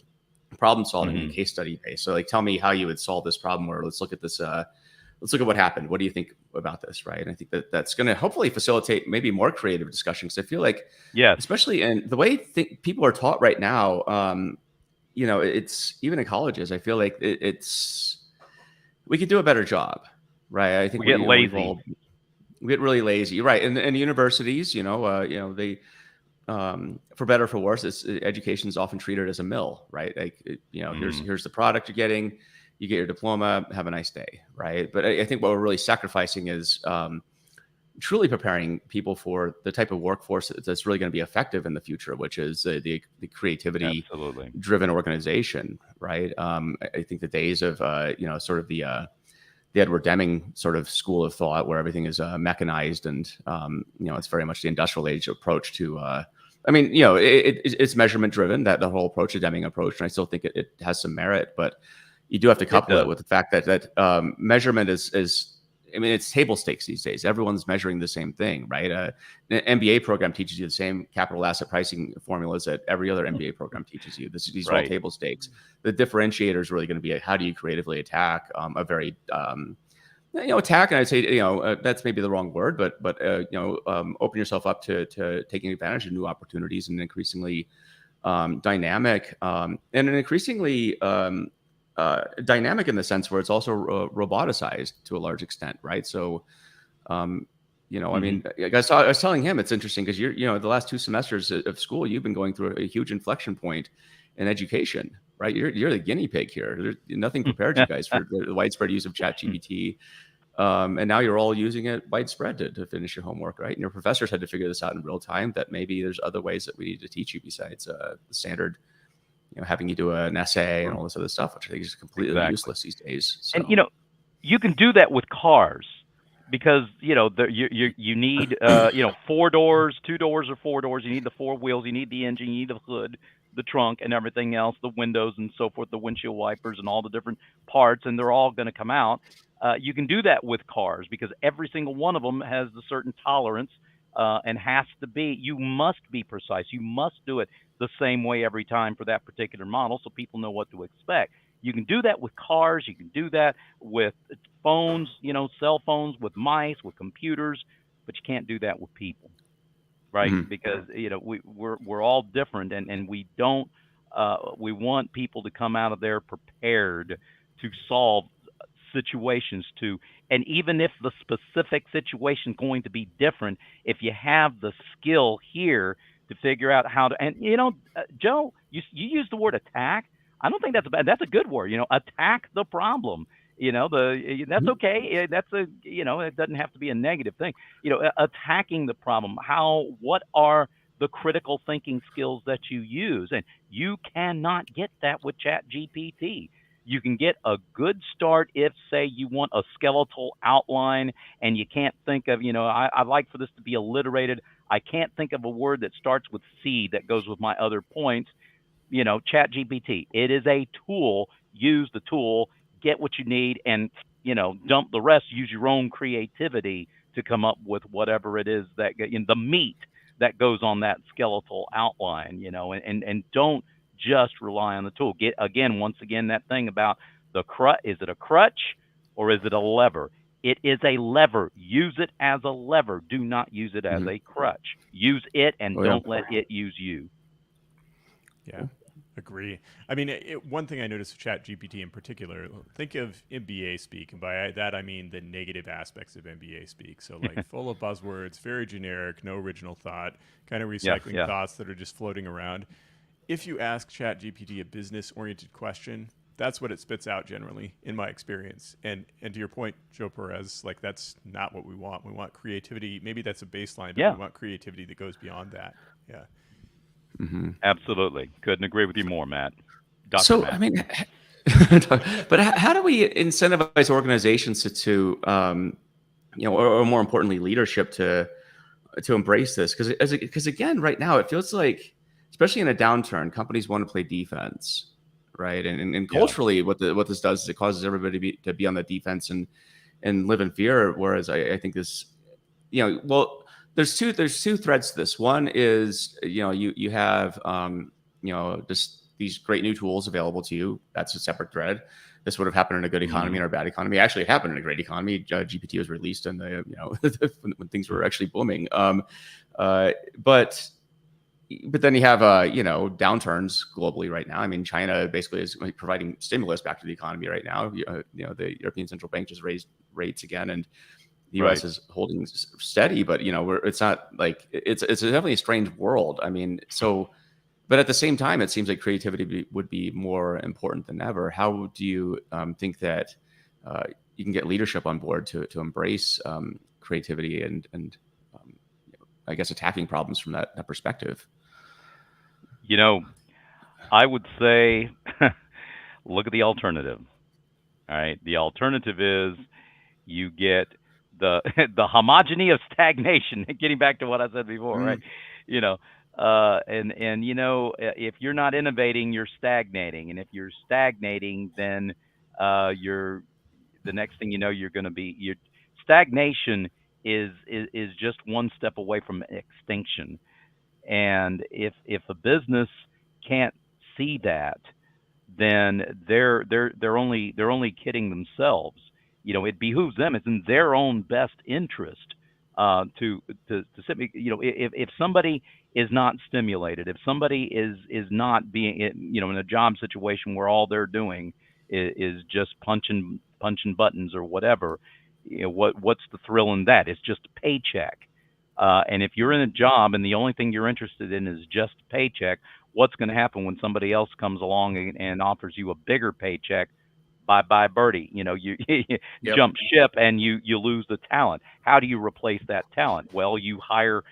problem solving and case study based. So like, tell me how you would solve this problem, or let's look at this. Let's look at what happened. What do you think about this, right? And I think that's going to hopefully facilitate maybe more creative discussion. Because I feel like, especially in the way people are taught right now, it's even in colleges. I feel like we could do a better job, right? I think we get lazy. We get really lazy, right? And universities, they. For better or for worse, education is often treated as a mill, right? Like, here's the product you're getting, you get your diploma, have a nice day, right? But I think what we're really sacrificing is truly preparing people for the type of workforce that's really going to be effective in the future, which is the creativity-driven organization, right? I think the days of sort of the Edward Deming sort of school of thought where everything is mechanized and it's very much the industrial age approach to it's measurement driven, that the whole approach, the Deming approach, and I still think it has some merit, but you do have to couple it with the fact that measurement is it's table stakes these days. Everyone's measuring the same thing, right? An MBA program teaches you the same capital asset pricing formulas that every other MBA program teaches you. These are all table stakes. The differentiator is really going to be how do you creatively attack a very attack, and I'd say that's maybe the wrong word, but open yourself up to taking advantage of new opportunities and increasingly dynamic, and an increasingly dynamic in the sense where it's also roboticized to a large extent, right? So, I mean, I was telling him it's interesting because the last 2 semesters of school, you've been going through a huge inflection point in education, right? You're the guinea pig here. Nothing prepared you guys for the widespread use of ChatGPT. And now you're all using it widespread to finish your homework, right? And your professors had to figure this out in real time, that maybe there's other ways that we need to teach you besides the standard, having you do an essay and all this other stuff, which I think is completely useless these days. So. And you can do that with cars, because you need 4 doors, 2 doors or 4 doors. You need the 4 wheels, you need the engine, you need the hood, the trunk, and everything else, the windows and so forth, the windshield wipers and all the different parts, and they're all going to come out. You can do that with cars because every single one of them has a certain tolerance and has to be. You must be precise. You must do it the same way every time for that particular model, so people know what to expect. You can do that with cars. You can do that with phones, cell phones, with mice, with computers, but you can't do that with people, right? Mhm. Because we're all different, and we don't. We want people to come out of there prepared to solve situations and even if the specific situation is going to be different, if you have the skill here to figure out how to, and Joe, you use the word attack. I don't think that's a good word. Attack the problem. That's okay. That's it doesn't have to be a negative thing. Attacking the problem. What are the critical thinking skills that you use? And you cannot get that with ChatGPT. You can get a good start if, say, you want a skeletal outline and you can't think of, I'd like for this to be alliterated. I can't think of a word that starts with C that goes with my other points. ChatGPT, it is a tool. Use the tool, get what you need, and, dump the rest. Use your own creativity to come up with whatever it is that, the meat that goes on that skeletal outline, and don't just rely on the tool. Once again, that thing about the crutch. Is it a crutch or is it a lever? It is a lever. Use it as a lever. Do not use it as a crutch. Use it and don't let it use you. Yeah, agree. I mean, one thing I noticed with ChatGPT in particular, think of MBA speak, and by that I mean the negative aspects of MBA speak. So like full of buzzwords, very generic, no original thought, kind of recycling thoughts that are just floating around. If you ask ChatGPT a business-oriented question, that's what it spits out generally, in my experience. And to your point, Joe Perez, like that's not what we want. We want creativity. Maybe that's a baseline, but we want creativity that goes beyond that. Yeah. Mm-hmm. Absolutely. Couldn't agree with you more, Matt. Dr. So, Matt. I mean, but how do we incentivize organizations to or more importantly, leadership to embrace this? Because again, right now it feels like, especially in a downturn, companies want to play defense, right? And culturally, what this does is it causes everybody to be on the defense and live in fear. Whereas I think this, there's two threads to this. One is you have just these great new tools available to you. That's a separate thread. This would have happened in a good economy or a bad economy. Actually, it happened in a great economy. GPT was released in the when things were actually booming. But then you have downturns globally right now. I mean, China basically is providing stimulus back to the economy right now. The European Central Bank just raised rates again, and the U.S. is holding steady. But it's not like it's definitely a strange world. I mean, but at the same time, it seems like creativity would be more important than ever. How do you think that you can get leadership on board to embrace creativity and I guess attacking problems from that perspective? I would say look at the alternative. All right. The alternative is you get the homogeny of stagnation, getting back to what I said before, right? If you're not innovating, you're stagnating. And if you're stagnating, then the next thing you know, you're going to be stagnation is just one step away from extinction. And if a business can't see that, then they're only kidding themselves. It behooves them. It's in their own best interest to sit. If somebody is not stimulated, if somebody is not being, in a job situation where all they're doing is just punching buttons or whatever, what's the thrill in that? It's just a paycheck. And if you're in a job and the only thing you're interested in is just a paycheck, what's going to happen when somebody else comes along and offers you a bigger paycheck? Bye bye birdie. You Yep. jump ship and you lose the talent. How do you replace that talent? Well, you hire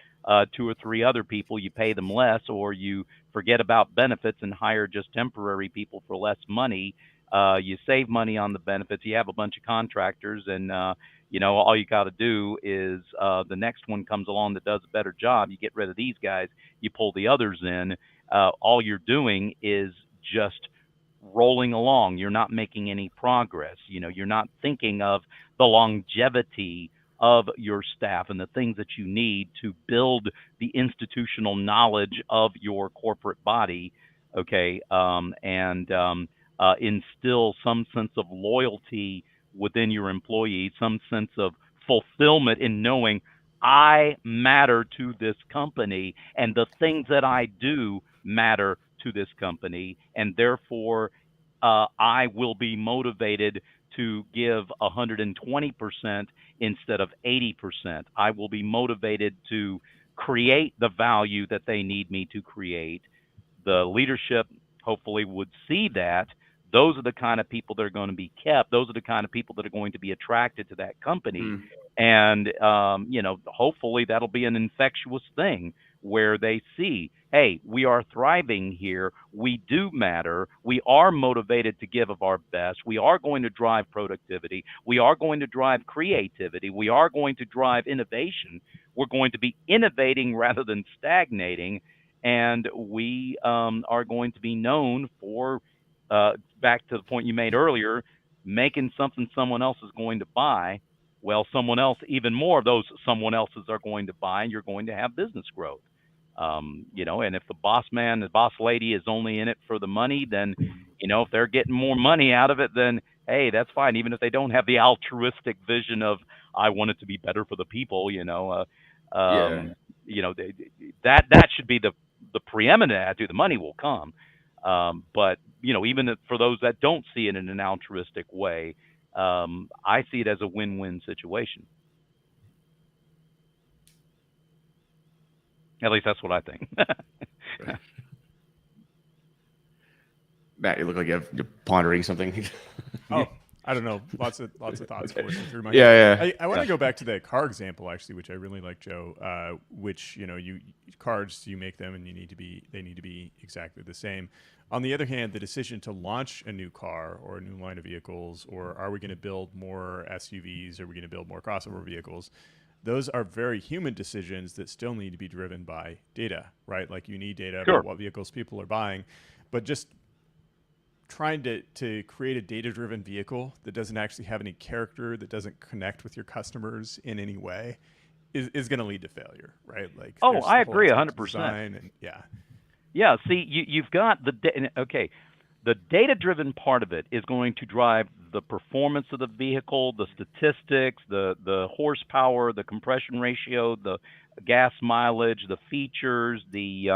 two or three other people, you pay them less, or you forget about benefits and hire just temporary people for less money. You save money on the benefits. You have a bunch of contractors, and all you got to do is the next one comes along that does a better job. You get rid of these guys. You pull the others in. All you're doing is just rolling along. You're not making any progress. You're not thinking of the longevity of your staff and the things that you need to build the institutional knowledge of your corporate body, okay, and instill some sense of loyalty within your employees, some sense of fulfillment in knowing I matter to this company and the things that I do matter to this company, and therefore I will be motivated to give 120% instead of 80%. I will be motivated to create the value that they need me to create. The leadership hopefully would see that. Those are the kind of people that are going to be kept. Those are the kind of people that are going to be attracted to that company. And, hopefully that'll be an infectious thing where they see, hey, we are thriving here. We do matter. We are motivated to give of our best. We are going to drive productivity. We are going to drive creativity. We are going to drive innovation. We're going to be innovating rather than stagnating. And we are going to be known for, back to the point you made earlier, making something someone else is going to buy. Well, someone else, even more of those someone else's are going to buy, and you're going to have business growth. And if the boss man, the boss lady is only in it for the money, then, if they're getting more money out of it, then, hey, that's fine. Even if they don't have the altruistic vision of, I want it to be better for the people, that should be the preeminent attitude. The money will come. But, even for those that don't see it in an altruistic way, I see it as a win-win situation. At least that's what I think. Matt, you look like you're pondering something. Oh, I don't know. Lots of thoughts coursing through my Yeah, head. I want to go back to the car example actually, which I really like, Joe. Which you cars, you make them and they need to be exactly the same. On the other hand, the decision to launch a new car or a new line of vehicles, or are we going to build more SUVs, are we going to build more crossover vehicles? Those are very human decisions that still need to be driven by data, right? Like you need data Sure. about what vehicles people are buying, but just trying to create a data-driven vehicle that doesn't actually have any character, that doesn't connect with your customers in any way, is going to lead to failure, right? Like, Oh, I agree 100%. And yeah. Yeah. See, you've got the data-driven part of it is going to drive the performance of the vehicle, the statistics, the horsepower, the compression ratio, the gas mileage, the features, the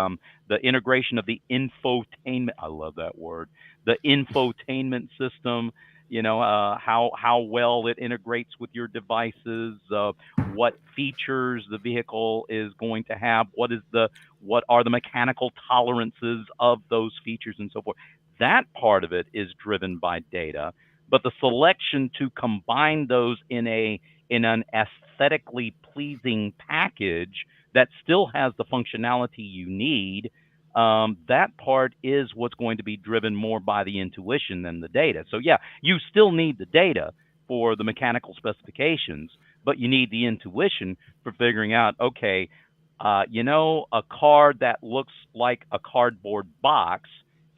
integration of the infotainment. I love that word. The infotainment system. How well it integrates with your devices, what features the vehicle is going to have, what are the mechanical tolerances of those features and so forth. That part of it is driven by data, but the selection to combine those in an aesthetically pleasing package that still has the functionality you need, that part is what's going to be driven more by the intuition than the data. So yeah, you still need the data for the mechanical specifications, but you need the intuition for figuring out, okay, a car that looks like a cardboard box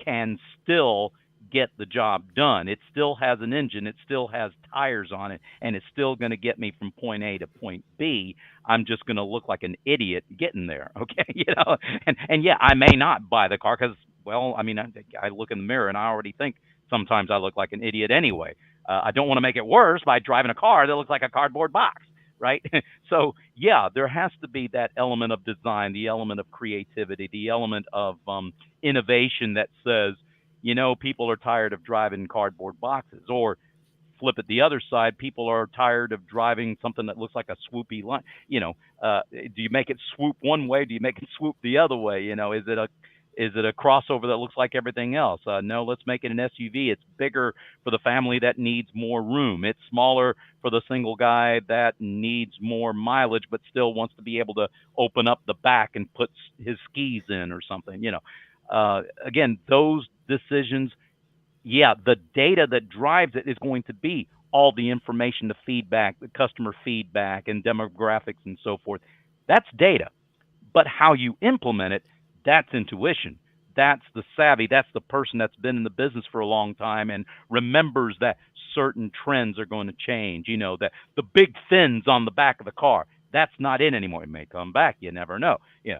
can still get the job done. It still has an engine, it still has tires on it, and it's still going to get me from point A to point B. I'm just going to look like an idiot getting there, okay? And yeah, I may not buy the car because, well, I mean, I look in the mirror and I already think sometimes I look like an idiot anyway. I don't want to make it worse by driving a car that looks like a cardboard box, right? So yeah, there has to be that element of design, the element of creativity, the element of innovation that says, people are tired of driving cardboard boxes, or flip it the other side, people are tired of driving something that looks like a swoopy line. Do you make it swoop one way? Do you make it swoop the other way? Is it a crossover that looks like everything else? No, let's make it an SUV. It's bigger for the family that needs more room. It's smaller for the single guy that needs more mileage, but still wants to be able to open up the back and put his skis in or something. Again, those decisions, yeah, the data that drives it is going to be all the information, the feedback, the customer feedback, and demographics and so forth. That's data. But how you implement it, that's intuition. That's the savvy. That's the person that's been in the business for a long time and remembers that certain trends are going to change. That the big fins on the back of the car, that's not in anymore. It may come back. You never know. The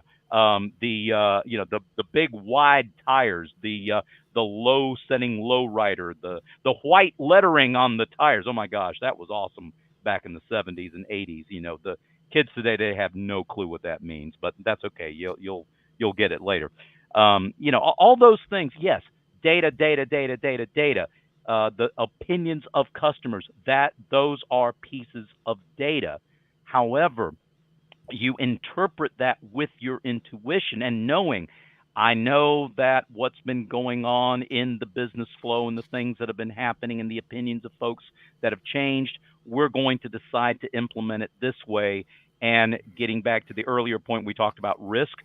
big wide tires, the low setting low rider, the white lettering on the tires. Oh my gosh, that was awesome back in the 70s and 80s. The kids today, they have no clue what that means, but that's okay. You'll get it later. All those things. Yes, data, data, data, data, data. The opinions of customers, those are pieces of data. However, you interpret that with your intuition and knowing, I know that what's been going on in the business flow and the things that have been happening and the opinions of folks that have changed, we're going to decide to implement it this way. And getting back to the earlier point, we talked about risk.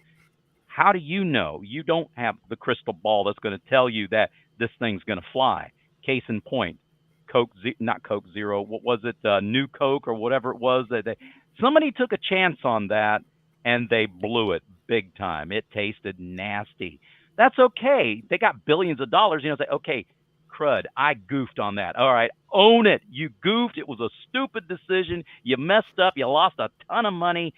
How do you know? You don't have the crystal ball that's going to tell you that this thing's going to fly. Case in point, not Coke Zero. What was it? New Coke or whatever it was. Somebody took a chance on that and they blew it big time. It tasted nasty. That's okay. They got billions of dollars. Say, okay, crud, I goofed on that. All right, own it. You goofed. It was a stupid decision. You messed up. You lost a ton of money.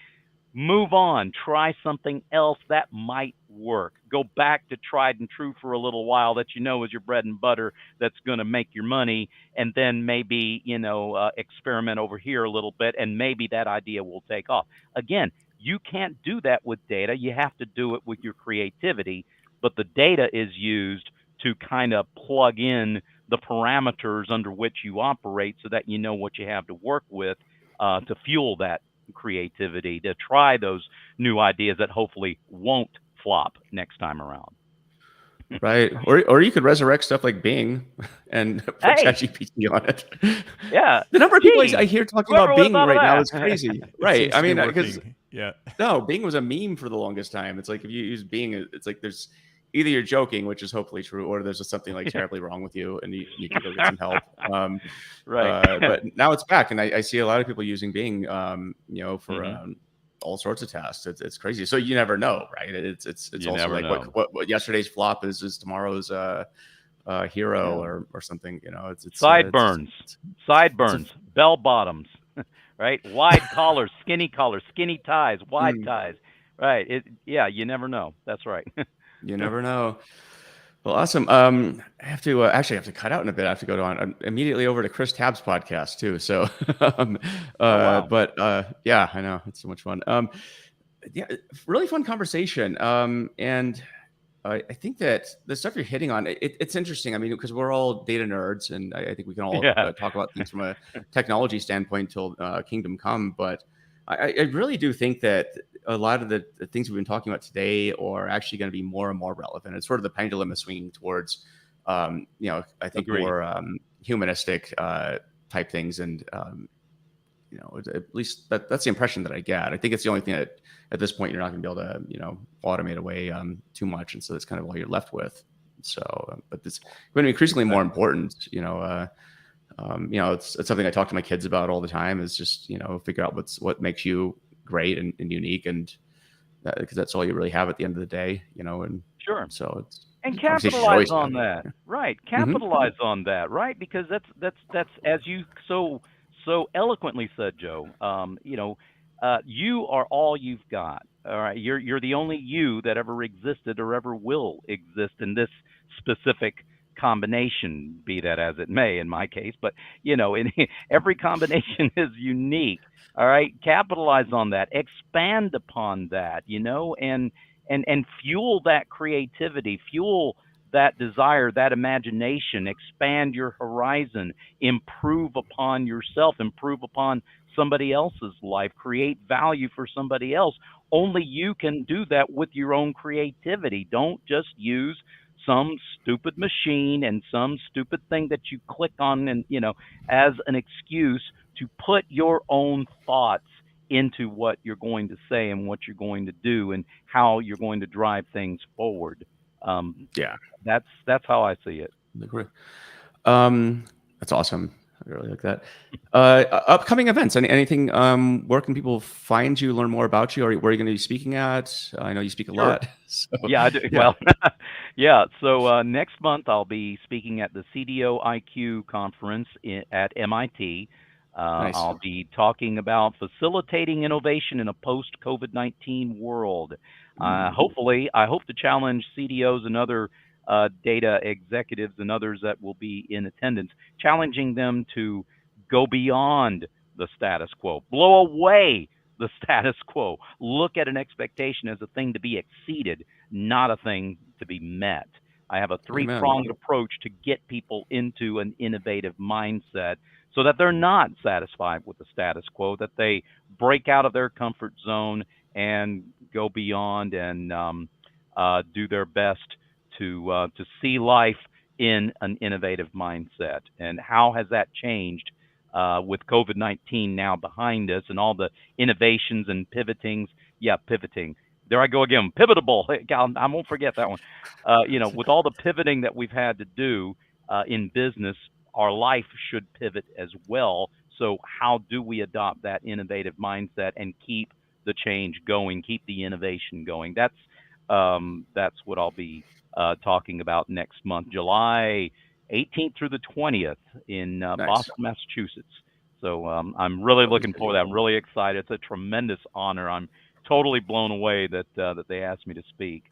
Move on. Try something else that might work. Go back to tried and true for a little while that is your bread and butter, that's going to make your money, and then maybe experiment over here a little bit, and maybe that idea will take off. Again, you can't do that with data. You have to do it with your creativity, but the data is used to kind of plug in the parameters under which you operate so that you know what you have to work with to fuel that creativity, to try those new ideas that hopefully won't flop next time around. Right. Or you could resurrect stuff like Bing and put ChatGPT on it. Yeah. The number of people I hear talking about Bing right now is crazy. Right. I mean, because Bing was a meme for the longest time. It's like if you use Bing, it's like there's either you're joking, which is hopefully true, or there's just something like terribly wrong with you and you need to go get some help. Right. But now it's back, and I see a lot of people using Bing, for all sorts of tasks. It's crazy. So you never know, right? It's also like what yesterday's flop is tomorrow's hero or something. It's sideburns, bell bottoms, right? Wide collars, skinny ties, wide ties. Right. You never know. That's right. You never know. Well, awesome. I have to actually have to cut out in a bit. I have to go on immediately over to Chris Tabb's podcast too. So, wow. But yeah, I know it's so much fun. Yeah, really fun conversation. And I think that the stuff you're hitting on, it's interesting. I mean, because we're all data nerds, and I think we can all talk about things from a technology standpoint until kingdom come. But I really do think that a lot of the things we've been talking about today are actually going to be more and more relevant. It's sort of the pendulum is swinging towards, I think more humanistic type things. And, at least that's the impression that I get. I think it's the only thing that at this point you're not going to be able to, automate away too much. And so that's kind of all you're left with. So, but it's going to be increasingly more important, it's something I talk to my kids about all the time is just, figure out what makes you great and unique, and because that's all you really have at the end of the day, and sure. So and capitalize on that, right? Capitalize on that, right? Because that's as you so eloquently said, Joe. You are all you've got. All right, you're the only you that ever existed or ever will exist in this specific combination, be that as it may in my case, but in every combination is unique. All right, capitalize on that, expand upon that, and fuel that creativity, fuel that desire, that imagination, expand your horizon, improve upon yourself, improve upon somebody else's life, create value for somebody else. Only you can do that with your own creativity. Don't just use some stupid machine and some stupid thing that you click on and as an excuse to put your own thoughts into what you're going to say and what you're going to do and how you're going to drive things forward. Yeah. That's how I see it. That's awesome. I really like that. Upcoming events. Anything? Where can people find you, learn more about you? Or where are you going to be speaking at? I know you speak a Sure. lot. So, Yeah, I do. yeah. Well, yeah. So next month I'll be speaking at the CDO IQ conference at MIT. Nice. I'll be talking about facilitating innovation in a post-COVID-19 world. Hopefully, I hope to challenge CDOs and other data executives and others that will be in attendance, challenging them to go beyond the status quo, blow away the status quo, look at an expectation as a thing to be exceeded, not a thing to be met. I have a three-pronged approach to get people into an innovative mindset so that they're not satisfied with the status quo, that they break out of their comfort zone and go beyond and do their best to see life in an innovative mindset. And how has that changed with COVID-19 now behind us and all the innovations and pivotings? Yeah, pivoting. There I go again. Pivotable. I won't forget that one. With all the pivoting that we've had to do in business, our life should pivot as well. So how do we adopt that innovative mindset and keep the change going, keep the innovation going? That's what I'll be talking about next month, July 18th through the 20th in Boston, Massachusetts. So I'm really looking forward to that. I'm really excited. It's a tremendous honor. I'm totally blown away that they asked me to speak.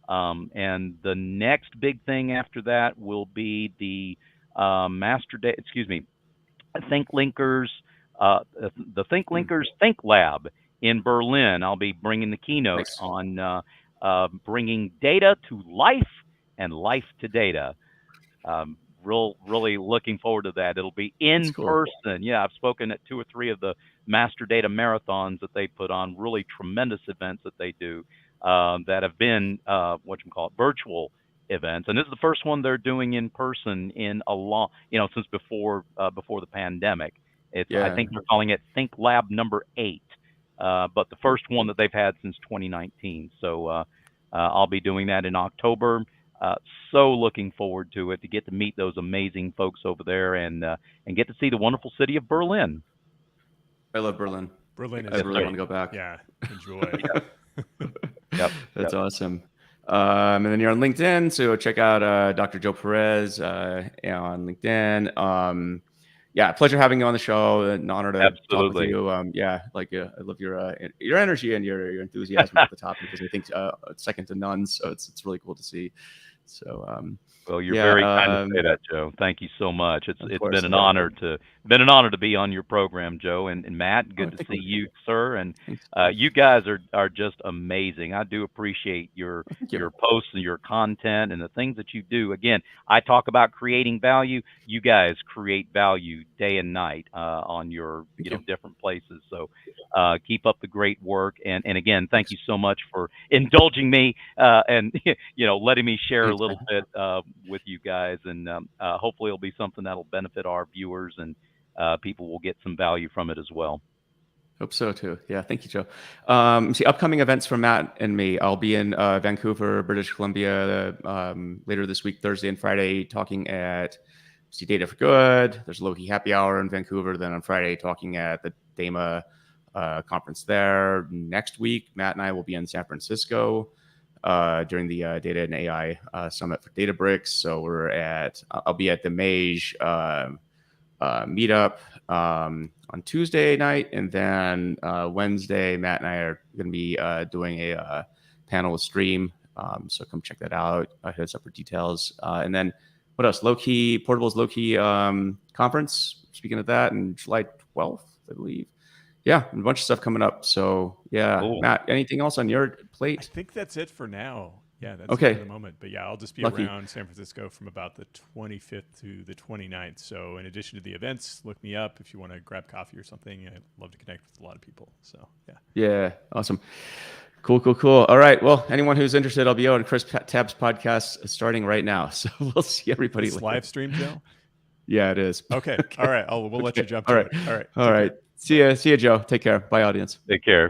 And the next big thing after that will be the Master Day. Excuse me, Think Linkers, the Think Linkers Think Lab in Berlin. I'll be bringing the keynote on bringing data to life and life to data. Really looking forward to that. It'll be in person. Yeah, I've spoken at 2 or 3 of the master data marathons that they put on, really tremendous events that they do that have been virtual events. And this is the first one they're doing in person in a long, since before the pandemic. I think they're calling it Think Lab number 8, but the first one that they've had since 2019. So I'll be doing that in October. So looking forward to it, to get to meet those amazing folks over there and get to see the wonderful city of Berlin. I love Berlin. Berlin is I really want to go back. Yeah, enjoy. Yep. That's awesome. And then you're on LinkedIn, so check out Dr. Joe Perez on LinkedIn. Yeah, pleasure having you on the show. An honor to talk with you. I love your energy and your enthusiasm at the topic, because I think it's second to none. So it's really cool to see. So well, you're very kind to say that, Joe. Thank you so much. It's been an honor to be on your program, Joe, and Matt. Good to see you, sir. And you guys are just amazing. I do appreciate your posts and your content and the things that you do. Again, I talk about creating value. You guys create value day and night on your different places. So keep up the great work. And again, thank you so much for indulging me and letting me share a little bit with you guys. And hopefully it'll be something that'll benefit our viewers and people will get some value from it as well. Hope so too. Yeah, thank you, Joe. See, upcoming events for Matt and me. I'll be in Vancouver, British Columbia later this week, Thursday and Friday, talking at Data for Good. There's a Loki Happy Hour in Vancouver. Then on Friday, talking at the DAMA conference there. Next week, Matt and I will be in San Francisco during the Data and AI Summit for Databricks. So I'll be at the Mage meetup on Tuesday night, and then Wednesday, Matt and I are going to be doing a panel stream. So come check that out. Hit us up for details. And then what else? Portable's low key conference. Speaking of that, in July 12th, I believe. Yeah, a bunch of stuff coming up. So yeah, Cool. Matt, anything else on your I plate? think that's it for now. Yeah, that's Okay. it for the moment. But yeah, I'll just be Lucky. around San Francisco from about the 25th to the 29th. So in addition to the events, look me up if you want to grab coffee or something. I'd love to connect with a lot of people. So yeah. Yeah, awesome. Cool. All right. Well, anyone who's interested, I'll be out on Chris Tab's podcast starting right now. So we'll see everybody This later. live stream, Joe? Yeah, it is. Okay. All right. We'll let you jump All to right. it. All right. All Take right. care. See ya, Joe. Take care. Bye, audience. Take care.